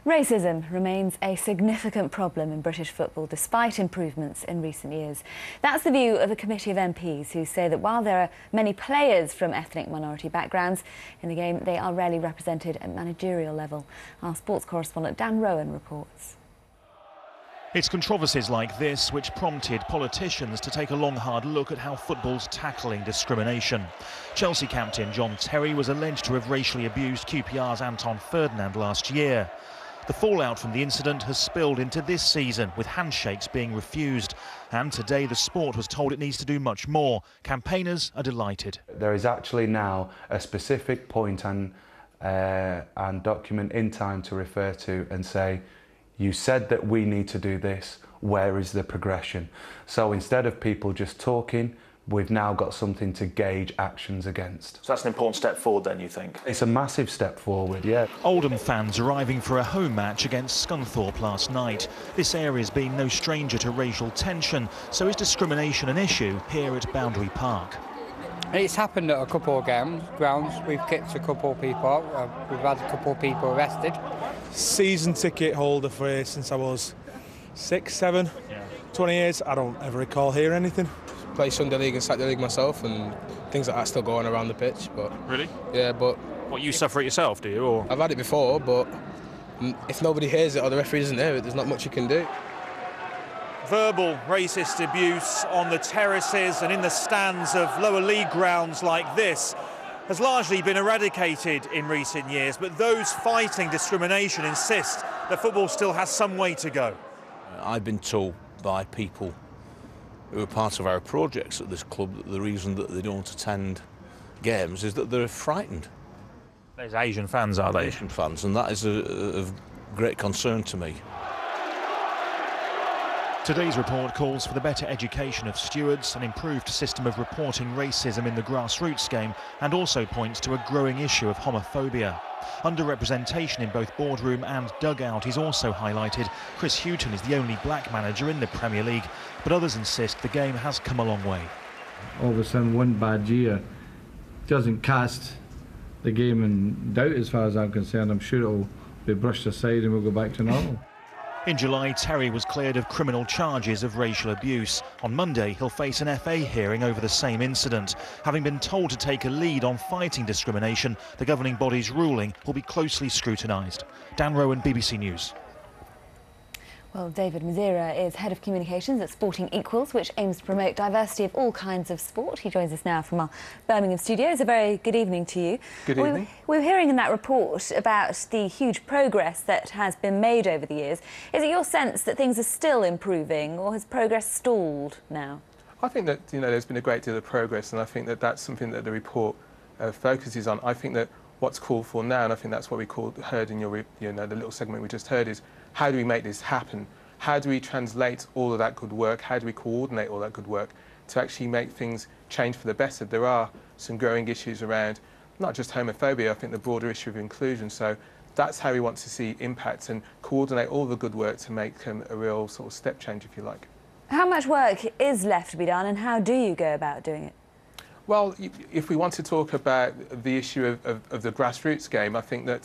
Racism remains a significant problem in British football despite improvements in recent years. That's the view of a committee of MPs who say that while there are many players from ethnic minority backgrounds in the game, they are rarely represented at managerial level. Our sports correspondent Dan Rowan reports. It's controversies like this which prompted politicians to take a long, hard look at how football's tackling discrimination. Chelsea captain John Terry was alleged to have racially abused QPR's Anton Ferdinand last year. The fallout from the incident has spilled into this season, with handshakes being refused. And today the sport was told it needs to do much more. Campaigners are delighted. There is actually now a specific point and document in time to refer to and say, you said that we need to do this, where is the progression? So instead of people just talking, we've now got something to gauge actions against. So that's an important step forward then, you think? It's a massive step forward, yeah. Oldham fans arriving for a home match against Scunthorpe last night. This area's been no stranger to racial tension, so is discrimination an issue here at Boundary Park? It's happened at a couple of grounds. We've kicked a couple of people out. We've had a couple of people arrested. Season ticket holder for here since I was 6, 7, 20 years. I don't ever recall hearing anything. Play Sunday League and Saturday League myself, and things like that still go on around the pitch. But really? Yeah, but... What, you suffer it yourself, do you? Or? I've had it before, but if nobody hears it or the referee isn't there, there's not much you can do. Verbal racist abuse on the terraces and in the stands of lower league grounds like this has largely been eradicated in recent years, but those fighting discrimination insist that football still has some way to go. I've been told by people who are part of our projects at this club that the reason that they don't attend games is that they're frightened. There's Asian fans, are they? Asian fans, and that is of great concern to me. Today's report calls for the better education of stewards, an improved system of reporting racism in the grassroots game, and also points to a growing issue of homophobia. Underrepresentation in both boardroom and dugout is also highlighted. Chris Hughton is the only black manager in the Premier League, but others insist the game has come a long way. All of a sudden, one bad year doesn't cast the game in doubt as far as I'm concerned. I'm sure it'll be brushed aside and we'll go back to normal. In July, Terry was cleared of criminal charges of racial abuse. On Monday, he'll face an FA hearing over the same incident. Having been told to take a lead on fighting discrimination, the governing body's ruling will be closely scrutinised. Dan Rowan, BBC News. Well, David Mbaziira is Head of Communications at Sporting Equals, which aims to promote diversity of all kinds of sport. He joins us now from our Birmingham studios. A very good evening to you. Good evening. We were hearing in that report about the huge progress that has been made over the years. Is it your sense that things are still improving, or has progress stalled now? I think that, there's been a great deal of progress, and I think that that's something that the report focuses on. I think that what's called for now, and I think that's what we heard in your, the little segment we just heard, is how do we make this happen? How do we translate all of that good work? How do we coordinate all that good work to actually make things change for the better? There are some growing issues around not just homophobia, I think the broader issue of inclusion. So that's how we want to see impact and coordinate all the good work to make a real sort of step change, if you like. How much work is left to be done, and how do you go about doing it? Well, if we want to talk about the issue of the grassroots game, I think that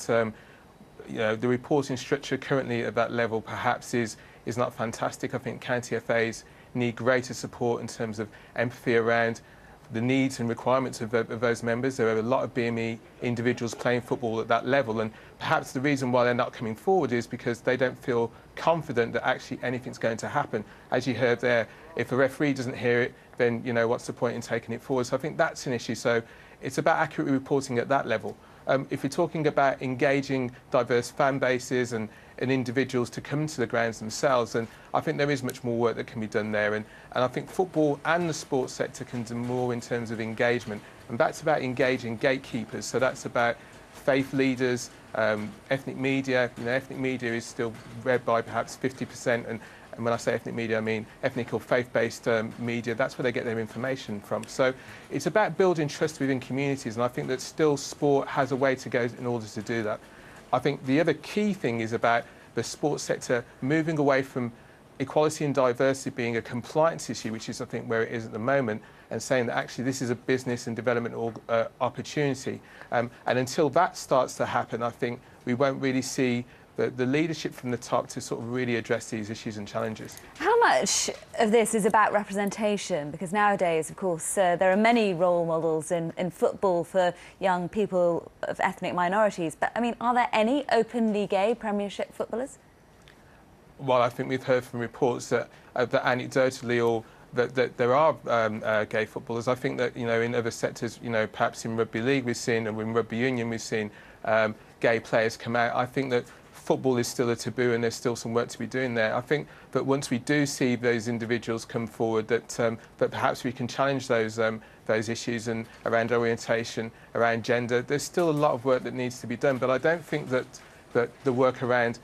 the reporting structure currently at that level perhaps is not fantastic. I think county FAs need greater support in terms of empathy around the needs and requirements of those members. There are a lot of BME individuals playing football at that level, and perhaps the reason why they're not coming forward is because they don't feel confident that actually anything's going to happen. As you heard there, if a referee doesn't hear it, then what's the point in taking it forward? So I think that's an issue. So it's about accurately reporting at that level. If we're talking about engaging diverse fan bases and individuals to come to the grounds themselves, then I think there is much more work that can be done there. And I think football and the sports sector can do more in terms of engagement. And that's about engaging gatekeepers. So that's about faith leaders, ethnic media. Ethnic media is still read by perhaps 50%. And when I say ethnic media, I mean ethnic or faith-based media. That's where they get their information from. So it's about building trust within communities, and I think that still sport has a way to go in order to do that. I think the other key thing is about the sports sector moving away from equality and diversity being a compliance issue, which is, I think, where it is at the moment, and saying that actually this is a business and development opportunity. And until that starts to happen, I think we won't really see the leadership from the top to sort of really address these issues and challenges. How much of this is about representation? Because nowadays, of course, there are many role models in football for young people of ethnic minorities. But, I mean, are there any openly gay Premiership footballers? Well, I think we've heard from reports that, that anecdotally or that there are gay footballers. I think that, you know, in other sectors, you know, perhaps in rugby league we've seen, and in rugby union we've seen gay players come out. I think that football is still a taboo and there's still some work to be doing there. I think that once we do see those individuals come forward, that that perhaps we can challenge those issues and around orientation, around gender. There's still a lot of work that needs to be done, but I don't think that the work around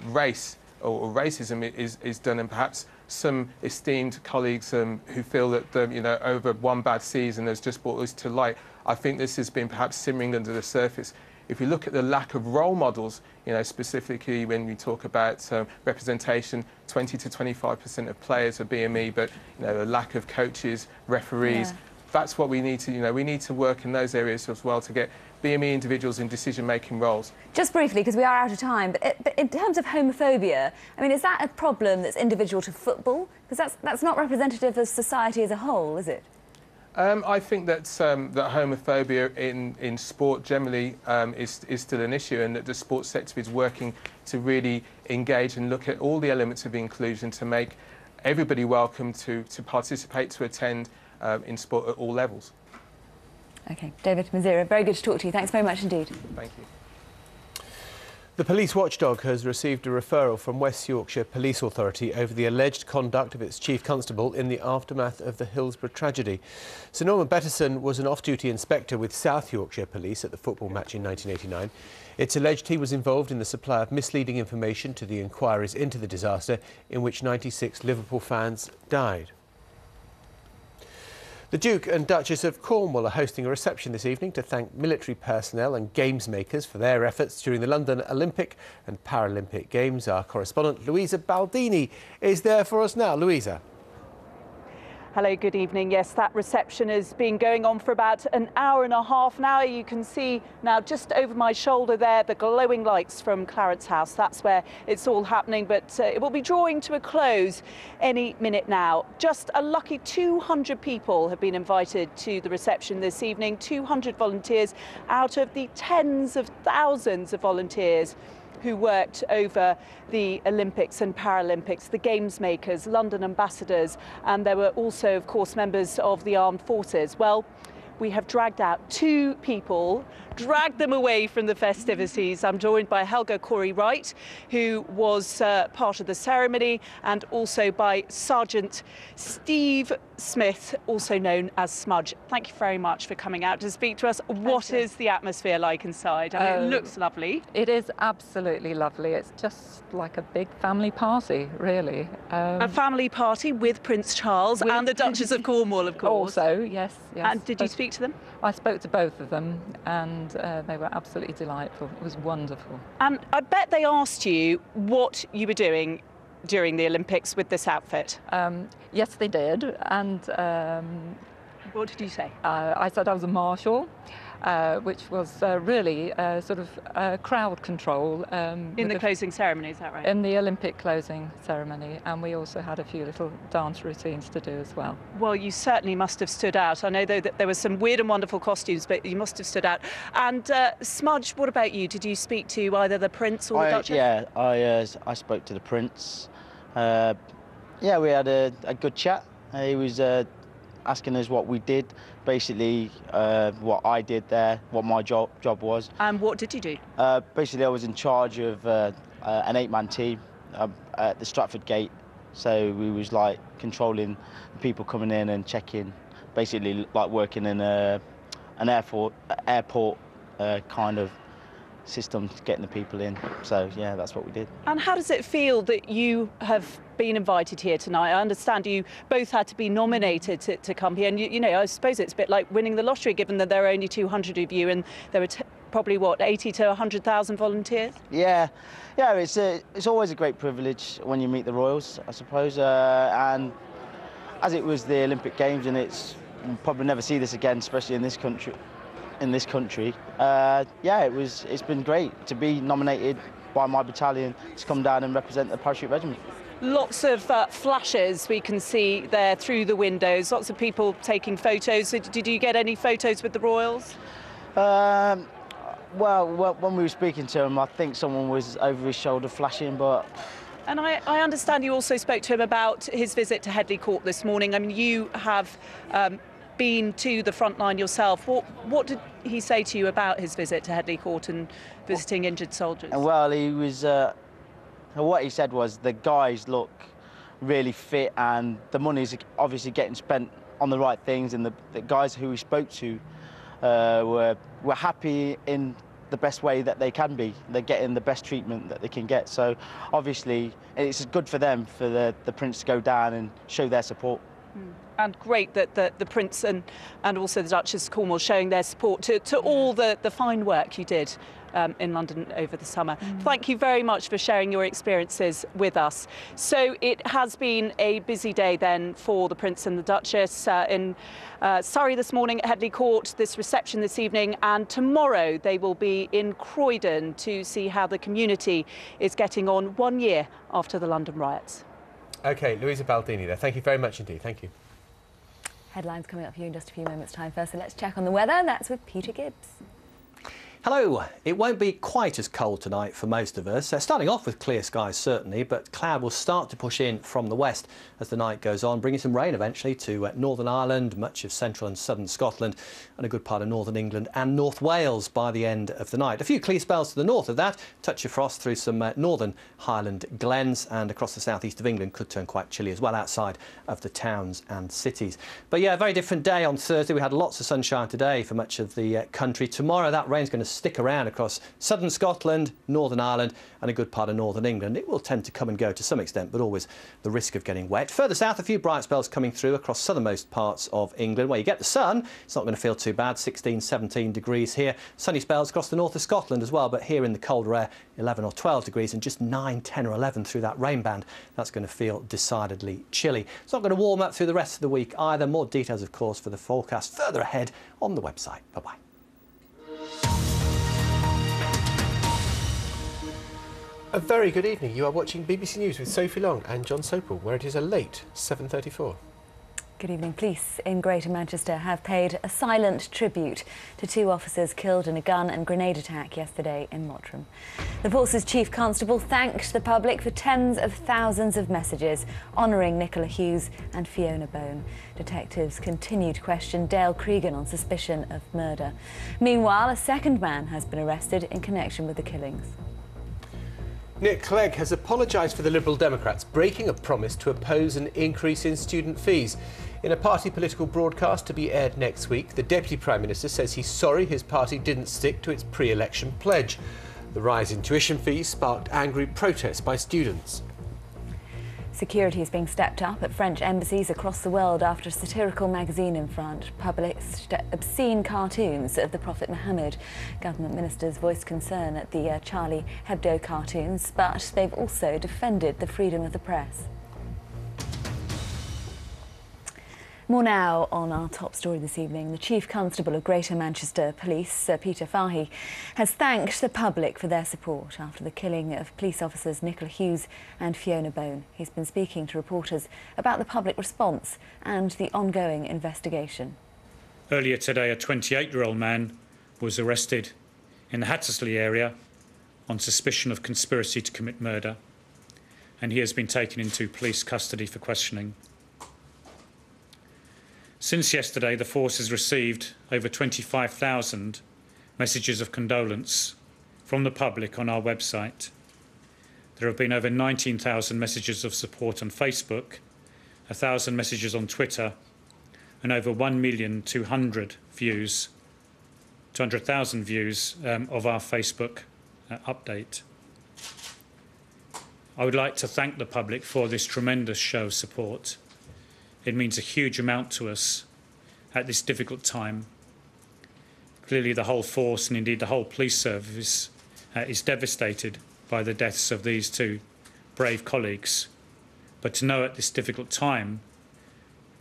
race or racism is done, and perhaps some esteemed colleagues who feel that you know, over one bad season has just brought this to light. I think this has been perhaps simmering under the surface. If you look at the lack of role models, you know, specifically when we talk about representation, 20 to 25% of players are BME, but you know, a lack of coaches, referees. Yeah. That's what we need to, you know, we need to work in those areas as well to get BME individuals in decision-making roles. Just briefly, because we are out of time, but in terms of homophobia, I mean, is that a problem that's individual to football? Because that's not representative of society as a whole, is it? I think that that homophobia in sport generally is still an issue, and that the sports sector is working to really engage and look at all the elements of inclusion to make everybody welcome to participate, to attend in sport at all levels. OK, David Mbaziira, very good to talk to you. Thanks very much indeed. Thank you. The police watchdog has received a referral from West Yorkshire Police Authority over the alleged conduct of its chief constable in the aftermath of the Hillsborough tragedy. Sir Norman Bettison was an off-duty inspector with South Yorkshire Police at the football match in 1989. It's alleged he was involved in the supply of misleading information to the inquiries into the disaster in which 96 Liverpool fans died. The Duke and Duchess of Cornwall are hosting a reception this evening to thank military personnel and games makers for their efforts during the London Olympic and Paralympic Games. Our correspondent Louisa Baldini is there for us now. Louisa. Hello, good evening. Yes, that reception has been going on for about an hour and a half now. You can see now just over my shoulder there the glowing lights from Clarence House. That's where it's all happening, but it will be drawing to a close any minute now. Just a lucky 200 people have been invited to the reception this evening, 200 volunteers out of the tens of thousands of volunteers who worked over the Olympics and Paralympics, the games makers, London ambassadors, and there were also, of course, members of the armed forces. Well, we have dragged out two people, dragged them away from the festivities. I'm joined by Helga Corey-Wright, who was part of the ceremony, and also by Sergeant Steve Smith, also known as Smudge. Thank you very much for coming out to speak to us. What is the atmosphere like inside? I mean, it looks lovely. It is absolutely lovely. It's just like a big family party, really. A family party with Prince Charles and the Duchess of Cornwall, of course. Also, yes. And did you speak to them? I spoke to both of them, and they were absolutely delightful. It was wonderful. And I bet they asked you what you were doing during the Olympics with this outfit. Yes, they did. And what did you say? I said I was a marshal, which was really sort of crowd control. In the closing ceremony, is that right? In the Olympic closing ceremony, and we also had a few little dance routines to do as well. Well, you certainly must have stood out. I know, though, that there were some weird and wonderful costumes, but you must have stood out. And Smudge, what about you? Did you speak to either the Prince or the Duchess? Yeah, I spoke to the Prince. Yeah, we had a good chat. He was asking us what we did, basically what I did there, what my job was. And what did you do? Basically, I was in charge of an 8-man team at the Stratford Gate. So we was like controlling the people coming in and checking, basically like working in an airport kind of system, getting the people in. So yeah, that's what we did. And how does it feel that you have been invited here tonight? I understand you both had to be nominated to come here, and you know, I suppose it's a bit like winning the lottery, given that there are only 200 of you and there were probably what, 80 to 100,000 volunteers? Yeah, it's always a great privilege when you meet the royals, I suppose, and as it was the Olympic Games, and we'll probably never see this again, especially in this country. in this country. Yeah, it's been great to be nominated by my battalion to come down and represent the Parachute Regiment. Lots of flashes we can see there through the windows, lots of people taking photos. Did you get any photos with the Royals? Well, when we were speaking to him, I think someone was over his shoulder flashing, but... And I understand you also spoke to him about his visit to Headley Court this morning. I mean, you have been to the front line yourself. What did he say to you about his visit to Headley Court and visiting injured soldiers? Well, he was... what he said was the guys look really fit and the money's obviously getting spent on the right things, and the guys who we spoke to were happy in the best way that they can be. They're getting the best treatment that they can get. So obviously it's good for them, for the Prince to go down and show their support. And great that the Prince and also the Duchess of Cornwall showing their support to all the fine work you did in London over the summer. Thank you very much for sharing your experiences with us. So it has been a busy day then for the Prince and the Duchess in Surrey this morning at Headley Court, this reception this evening, and tomorrow they will be in Croydon to see how the community is getting on 1 year after the London riots. OK, Louisa Baldini there. Thank you very much indeed. Thank you. Headlines coming up for you in just a few moments' time. First, so let's check on the weather. That's with Peter Gibbs. Hello. It won't be quite as cold tonight for most of us. Starting off with clear skies, certainly, but cloud will start to push in from the west as the night goes on, bringing some rain eventually to Northern Ireland, much of central and southern Scotland, and a good part of northern England and North Wales by the end of the night. A few clear spells to the north of that, touch of frost through some northern Highland glens, and across the southeast of England could turn quite chilly as well outside of the towns and cities. But yeah, a very different day on Thursday. We had lots of sunshine today for much of the country. Tomorrow that rain's going to stick around across southern Scotland, Northern Ireland and a good part of northern England. It will tend to come and go to some extent, but always the risk of getting wet. Further south, a few bright spells coming through across southernmost parts of England. Where you get the sun, it's not going to feel too bad, 16, 17 degrees here. Sunny spells across the north of Scotland as well, but here in the colder air, 11 or 12 degrees and just 9, 10 or 11 through that rain band. That's going to feel decidedly chilly. It's not going to warm up through the rest of the week either. More details, of course, for the forecast further ahead on the website. Bye-bye. A very good evening. You are watching BBC News with Sophie Long and John Sopel, where it is a late 7:34. Good evening. Police in Greater Manchester have paid a silent tribute to 2 officers killed in a gun and grenade attack yesterday in Mottram. The force's chief constable thanked the public for tens of thousands of messages honouring Nicola Hughes and Fiona Bone. Detectives continue to question Dale Cregan on suspicion of murder. Meanwhile, a second man has been arrested in connection with the killings. Nick Clegg has apologised for the Liberal Democrats breaking a promise to oppose an increase in student fees. In a party political broadcast to be aired next week, the Deputy Prime Minister says he's sorry his party didn't stick to its pre-election pledge. The rise in tuition fees sparked angry protests by students. Security is being stepped up at French embassies across the world after a satirical magazine in France published obscene cartoons of the Prophet Muhammad. Government ministers voiced concern at the Charlie Hebdo cartoons, but they've also defended the freedom of the press. More now on our top story this evening. The Chief Constable of Greater Manchester Police, Peter Fahey, has thanked the public for their support after the killing of police officers Nicola Hughes and Fiona Bone. He's been speaking to reporters about the public response and the ongoing investigation. Earlier today, a 28-year-old man was arrested in the Hattersley area on suspicion of conspiracy to commit murder, and he has been taken into police custody for questioning. Since yesterday, the force has received over 25,000 messages of condolence from the public on our website. There have been over 19,000 messages of support on Facebook, 1,000 messages on Twitter, and over 1,200,000 views of our Facebook update. I would like to thank the public for this tremendous show of support. It means a huge amount to us at this difficult time. Clearly the whole force and indeed the whole police service is devastated by the deaths of these 2 brave colleagues. But to know at this difficult time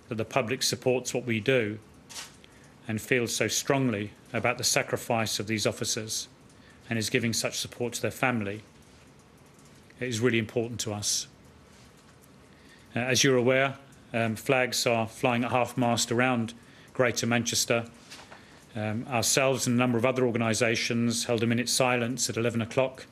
that the public supports what we do and feels so strongly about the sacrifice of these officers and is giving such support to their family. It is really important to us. As you're aware, flags are flying at half-mast around Greater Manchester. Ourselves and a number of other organisations held a minute's silence at 11 o'clock